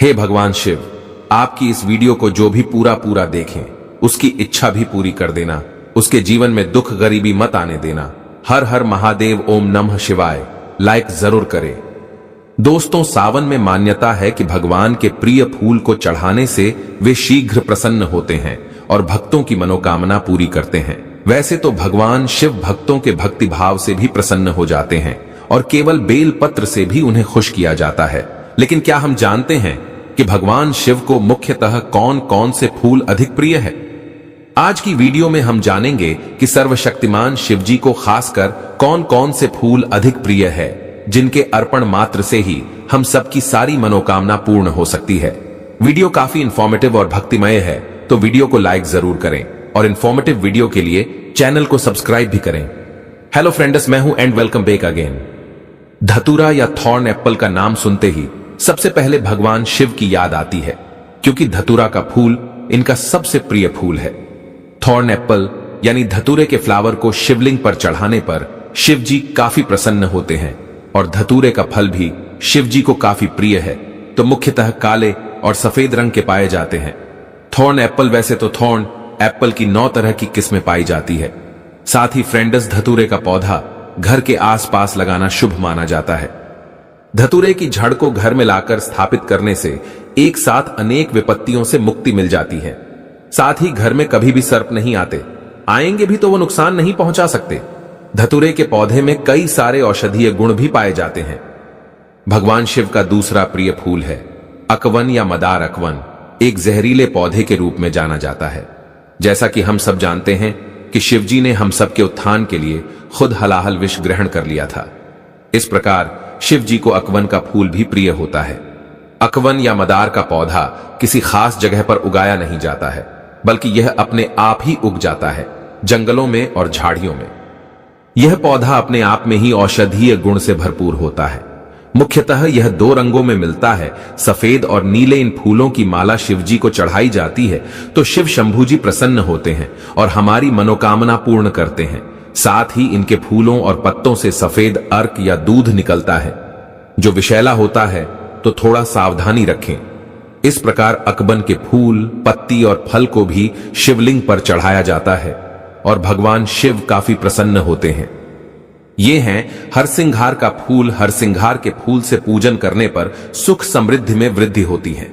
हे भगवान शिव, आपकी इस वीडियो को जो भी पूरा देखें उसकी इच्छा भी पूरी कर देना, उसके जीवन में दुख गरीबी मत आने देना। हर हर महादेव, ओम नमः शिवाय। लाइक जरूर करें। दोस्तों, सावन में मान्यता है कि भगवान के प्रिय फूल को चढ़ाने से वे शीघ्र प्रसन्न होते हैं और भक्तों की मनोकामना पूरी करते हैं। वैसे तो भगवान शिव भक्तों के भक्ति भाव से भी प्रसन्न हो जाते हैं और केवल बेल पत्र से भी उन्हें खुश किया जाता है। लेकिन क्या हम जानते हैं कि भगवान शिव को मुख्यतः कौन कौन से फूल अधिक प्रिय है? आज की वीडियो में हम जानेंगे कि सर्वशक्तिमान शिव जी को खासकर कौन कौन से फूल अधिक प्रिय है, जिनके अर्पण मात्र से ही हम सबकी सारी मनोकामना पूर्ण हो सकती है। वीडियो काफी इंफॉर्मेटिव और भक्तिमय है, तो वीडियो को लाइक जरूर करें और इंफॉर्मेटिव वीडियो के लिए चैनल को सब्सक्राइब भी करें। हेलो फ्रेंड्स, मैं हूं एंड वेलकम बैक अगेन। धतूरा या थॉर्न एप्पल का नाम सुनते ही सबसे पहले भगवान शिव की याद आती है, क्योंकि धतूरा का फूल इनका सबसे प्रिय फूल है। थॉर्न एप्पल यानी धतूरे के फ्लावर को शिवलिंग पर चढ़ाने पर शिव जी काफी प्रसन्न होते हैं और धतूरे का फल भी शिव जी को काफी प्रिय है, तो मुख्यतः काले और सफेद रंग के पाए जाते हैं। थॉर्न एप्पल, वैसे तो थॉर्न एप्पल की 9 तरह की किस्में पाई जाती है। साथ ही फ्रेंडस धतूरे का पौधा घर के आसपास लगाना शुभ माना जाता है। धतूरे की जड़ को घर में लाकर स्थापित करने से एक साथ अनेक विपत्तियों से मुक्ति मिल जाती है। साथ ही घर में कभी भी सर्प नहीं आते, आएंगे भी तो वो नुकसान नहीं पहुंचा सकते। धतूरे के पौधे में कई सारे औषधीय गुण भी पाए जाते हैं। भगवान शिव का दूसरा प्रिय फूल है अकवन या मदार अकवन, एक जहरीले पौधे के रूप में जाना जाता है। जैसा कि हम सब जानते हैं कि शिव जी ने हम सब के उत्थान के लिए खुद हलाहल विष ग्रहण कर लिया था। इस प्रकार शिव जी को अकवन का फूल भी प्रिय होता है। अकवन या मदार का पौधा किसी खास जगह पर उगाया नहीं जाता है, बल्कि यह अपने आप ही उग जाता है, जंगलों में और झाड़ियों में। यह पौधा अपने आप में ही औषधीय गुण से भरपूर होता है। मुख्यतः यह 2 रंगों में मिलता है, सफेद और नीले। इन फूलों की माला शिव जी को चढ़ाई जाती है तो शिव शंभू जी प्रसन्न होते हैं और हमारी मनोकामना पूर्ण करते हैं। साथ ही इनके फूलों और पत्तों से सफेद अर्क या दूध निकलता है, जो विषैला होता है, तो थोड़ा सावधानी रखें। इस प्रकार अकवन के फूल, पत्ती और फल को भी शिवलिंग पर चढ़ाया जाता है और भगवान शिव काफी प्रसन्न होते हैं। ये हैं हरसिंघार का फूल। हरसिंघार के फूल से पूजन करने पर सुख समृद्धि में वृद्धि होती है।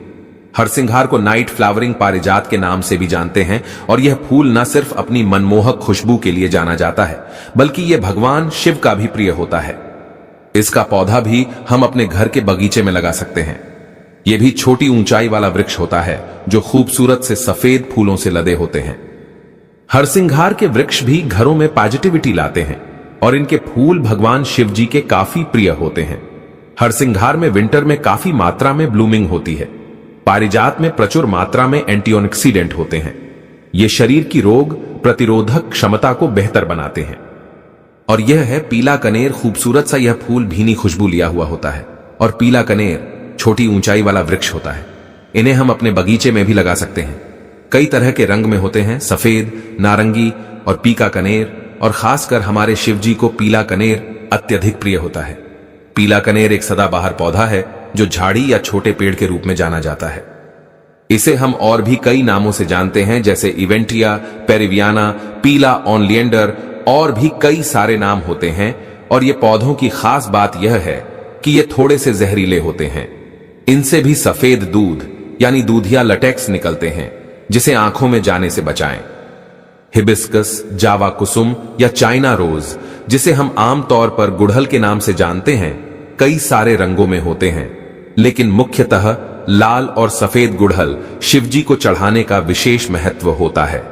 हरसिंघार को नाइट फ्लावरिंग पारिजात के नाम से भी जानते हैं और यह फूल न सिर्फ अपनी मनमोहक खुशबू के लिए जाना जाता है, बल्कि यह भगवान शिव का भी प्रिय होता है। इसका पौधा भी हम अपने घर के बगीचे में लगा सकते हैं। यह भी छोटी ऊंचाई वाला वृक्ष होता है जो खूबसूरत से सफेद फूलों से लदे होते हैं। हरसिंघार के वृक्ष भी घरों में पॉजिटिविटी लाते हैं और इनके फूल भगवान शिव जी के काफी प्रिय होते हैं। हरसिंघार में विंटर में काफी मात्रा में ब्लूमिंग होती है। पारिजात में प्रचुर मात्रा में एंटीऑक्सीडेंट होते हैं। ये शरीर की रोग प्रतिरोधक क्षमता को बेहतर बनाते हैं। और यह है पीला कनेर। खूबसूरत सा यह फूल भीनी खुशबू लिया हुआ होता है और पीला कनेर छोटी ऊंचाई वाला वृक्ष होता है। इन्हें हम अपने बगीचे में भी लगा सकते हैं। कई तरह के रंग में होते हैं, सफेद, नारंगी और पीका कनेर, और खासकर हमारे शिव जी को पीला कनेर अत्यधिक प्रिय होता है। पीला कनेर एक सदाबहार पौधा है जो झाड़ी या छोटे पेड़ के रूप में जाना जाता है। इसे हम और भी कई नामों से जानते हैं, जैसे इवेंटिया, पेरिवियाना, पीला ऑनलियंडर, और भी कई सारे नाम होते हैं। और ये पौधों की खास बात यह है कि ये थोड़े से जहरीले होते हैं। इनसे भी सफेद दूध यानी दूधिया लटेक्स निकलते हैं, जिसे आंखों में जाने से बचाएं। हिबिस्कस, जावा कुसुम या चाइना रोज, जिसे हम आमतौर पर गुड़हल के नाम से जानते हैं, कई सारे रंगों में होते हैं, लेकिन मुख्यतः लाल और सफेद गुड़हल शिवजी को चढ़ाने का विशेष महत्व होता है।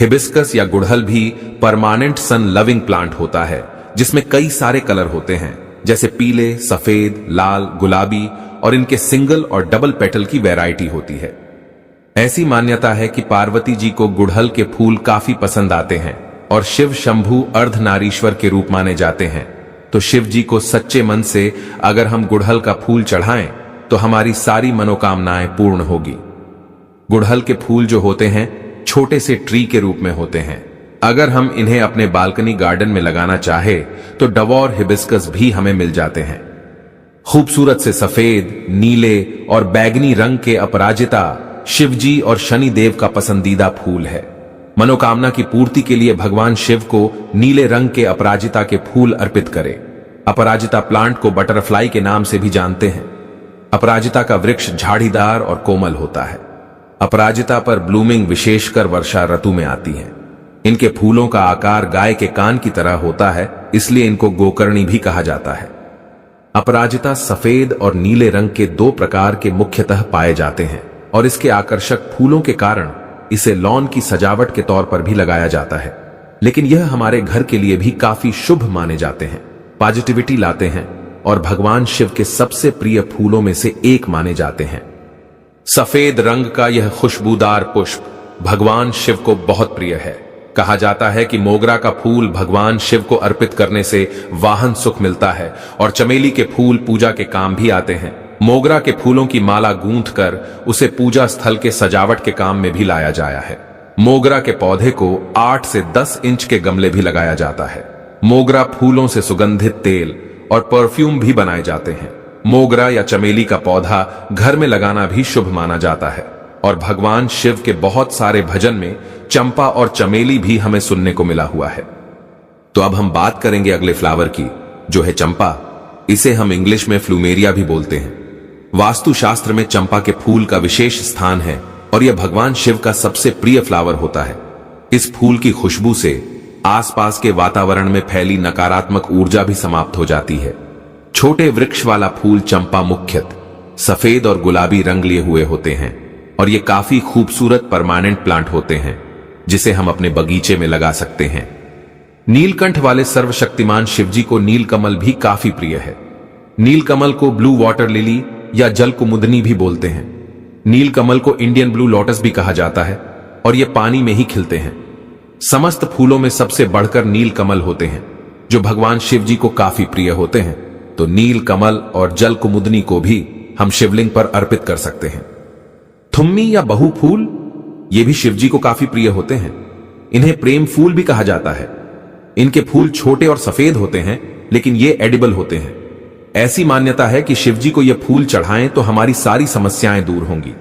हिबिस्कस या गुड़हल भी परमानेंट सन लविंग प्लांट होता है, जिसमें कई सारे कलर होते हैं, जैसे पीले, सफेद, लाल, गुलाबी, और इनके सिंगल और डबल पेटल की वैरायटी होती है। ऐसी मान्यता है कि पार्वती जी को गुड़हल के फूल काफी पसंद आते हैं और शिव शंभू अर्धनारीश्वर के रूप माने जाते हैं। तो शिव जी को सच्चे मन से अगर हम गुड़हल का फूल चढ़ाएं तो हमारी सारी मनोकामनाएं पूर्ण होगी। गुड़हल के फूल जो होते हैं छोटे से ट्री के रूप में होते हैं। अगर हम इन्हें अपने बालकनी गार्डन में लगाना चाहे तो डवॉर हिबिस्कस भी हमें मिल जाते हैं। खूबसूरत से सफेद, नीले और बैगनी रंग के अपराजिता शिवजी और शनि देव का पसंदीदा फूल है। मनोकामना की पूर्ति के लिए भगवान शिव को नीले रंग के अपराजिता के फूल अर्पित करें। अपराजिता प्लांट को बटरफ्लाई के नाम से भी जानते हैं। अपराजिता का वृक्ष झाड़ीदार और कोमल होता है। अपराजिता पर ब्लूमिंग विशेषकर वर्षा ऋतु में आती है। इनके फूलों का आकार गाय के कान की तरह होता है, इसलिए इनको गोकर्णी भी कहा जाता है। अपराजिता सफेद और नीले रंग के दो प्रकार के मुख्यतः पाए जाते हैं और इसके आकर्षक फूलों के कारण इसे लॉन की सजावट के तौर पर भी लगाया जाता है। लेकिन यह हमारे घर के लिए भी काफी शुभ माने जाते हैं, पॉजिटिविटी लाते हैं और भगवान शिव के सबसे प्रिय फूलों में से एक माने जाते हैं। सफेद रंग का यह खुशबूदार पुष्प भगवान शिव को बहुत प्रिय है। कहा जाता है कि मोगरा का फूल भगवान शिव को अर्पित करने से वाहन सुख मिलता है और चमेली के फूल पूजा के काम भी आते हैं। मोगरा के फूलों की माला गूंथ कर उसे पूजा स्थल के सजावट के काम में भी लाया जाया है। मोगरा के पौधे को 8 से 10 इंच के गमले भी लगाया जाता है। मोगरा फूलों से सुगंधित तेल और परफ्यूम भी बनाए जाते हैं। मोगरा या चमेली का पौधा घर में लगाना भी शुभ माना जाता है और भगवान शिव के बहुत सारे भजन में चंपा और चमेली भी हमें सुनने को मिला हुआ है। तो अब हम बात करेंगे अगले फ्लावर की, जो है चंपा। इसे हम इंग्लिश में फ्लूमेरिया भी बोलते हैं। वास्तुशास्त्र में चंपा के फूल का विशेष स्थान है और यह भगवान शिव का सबसे प्रिय फ्लावर होता है। इस फूल की खुशबू से आसपास के वातावरण में फैली नकारात्मक ऊर्जा भी समाप्त हो जाती है। छोटे वृक्ष वाला फूल चंपा मुख्यतः सफेद और गुलाबी रंग लिए हुए होते हैं और ये काफी खूबसूरत परमानेंट प्लांट होते हैं जिसे हम अपने बगीचे में लगा सकते हैं। नीलकंठ वाले सर्वशक्तिमान शिवजी को नीलकमल भी काफी प्रिय है। नीलकमल को ब्लू वाटर लिली या जल कुमुदनी भी बोलते हैं। नीलकमल को इंडियन ब्लू लोटस भी कहा जाता है और ये पानी में ही खिलते हैं। समस्त फूलों में सबसे बढ़कर नीलकमल होते हैं जो भगवान शिवजी को काफी प्रिय होते हैं। तो नीलकमल और जल कुमुदनी को भी हम शिवलिंग पर अर्पित कर सकते हैं। थुम्मी या बहु फूल ये भी शिवजी को काफी प्रिय होते हैं। इन्हें प्रेम फूल भी कहा जाता है। इनके फूल छोटे और सफेद होते हैं, लेकिन ये एडिबल होते हैं। ऐसी मान्यता है कि शिवजी को ये फूल चढ़ाएं तो हमारी सारी समस्याएं दूर होंगी।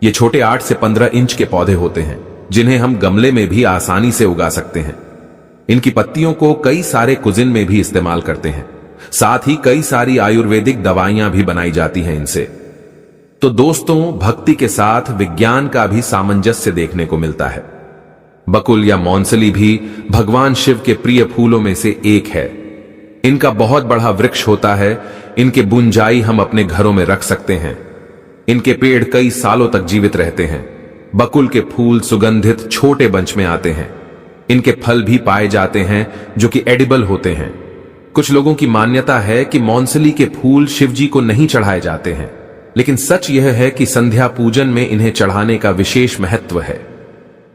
ये छोटे 8 से 15 इंच के पौधे होते हैं जिन्हें हम गमले में भी आसानी से उगा सकते हैं। इनकी पत्तियों को कई सारे कुजिन में भी इस्तेमाल करते हैं। साथ ही कई सारी आयुर्वेदिक दवाइयां भी बनाई जाती हैं इनसे। तो दोस्तों, भक्ति के साथ विज्ञान का भी सामंजस्य देखने को मिलता है। बकुल या मौनसली भी भगवान शिव के प्रिय फूलों में से एक है। इनका बहुत बड़ा वृक्ष होता है। इनके बुंजाई हम अपने घरों में रख सकते हैं। इनके पेड़ कई सालों तक जीवित रहते हैं। बकुल के फूल सुगंधित छोटे बंच में आते हैं। इनके फल भी पाए जाते हैं जो कि एडिबल होते हैं। कुछ लोगों की मान्यता है कि मौनसली के फूल शिवजी को नहीं चढ़ाए जाते हैं, लेकिन सच यह है कि संध्या पूजन में इन्हें चढ़ाने का विशेष महत्व है।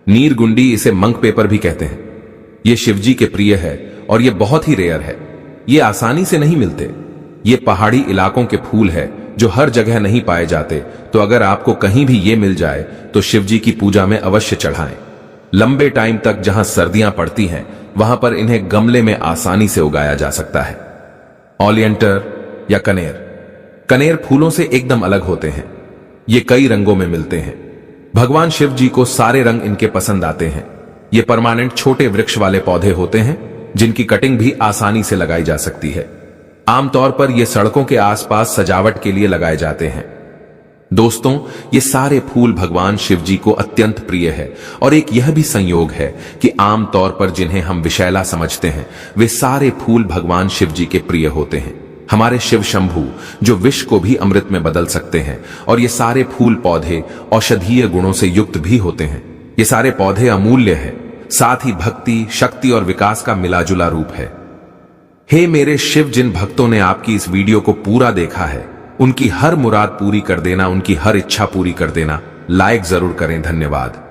नीरगुंडी, इसे मंक पेपर भी कहते हैं, ये शिवजी के प्रिय है और ये बहुत ही रेयर है। ये आसानी से नहीं मिलते। ये पहाड़ी इलाकों के फूल है जो हर जगह नहीं पाए जाते। तो अगर आपको कहीं भी ये मिल जाए तो शिवजी की पूजा में अवश्य चढ़ाएं। लंबे टाइम तक जहां सर्दियां पड़ती हैं वहां पर इन्हें गमले में आसानी से उगाया जा सकता है। ओलियंटर या कनेर। कनेर फूलों से एकदम अलग होते हैं। ये कई रंगों में मिलते हैं। भगवान शिव जी को सारे रंग इनके पसंद आते हैं। ये परमानेंट छोटे वृक्ष वाले पौधे होते हैं जिनकी कटिंग भी आसानी से लगाई जा सकती है। आमतौर पर ये सड़कों के आसपास सजावट के लिए लगाए जाते हैं। दोस्तों, ये सारे फूल भगवान शिव जी को अत्यंत प्रिय है और एक यह भी संयोग है कि आमतौर पर जिन्हें हम विषैला समझते हैं वे सारे फूल भगवान शिव जी के प्रिय होते हैं। हमारे शिव शंभू जो विष को भी अमृत में बदल सकते हैं, और ये सारे फूल पौधे औषधीय गुणों से युक्त भी होते हैं। ये सारे पौधे अमूल्य है, साथ ही भक्ति, शक्ति और विकास का मिलाजुला रूप है। हे मेरे शिव, जिन भक्तों ने आपकी इस वीडियो को पूरा देखा है उनकी हर मुराद पूरी कर देना, उनकी हर इच्छा पूरी कर देना। लाइक जरूर करें। धन्यवाद।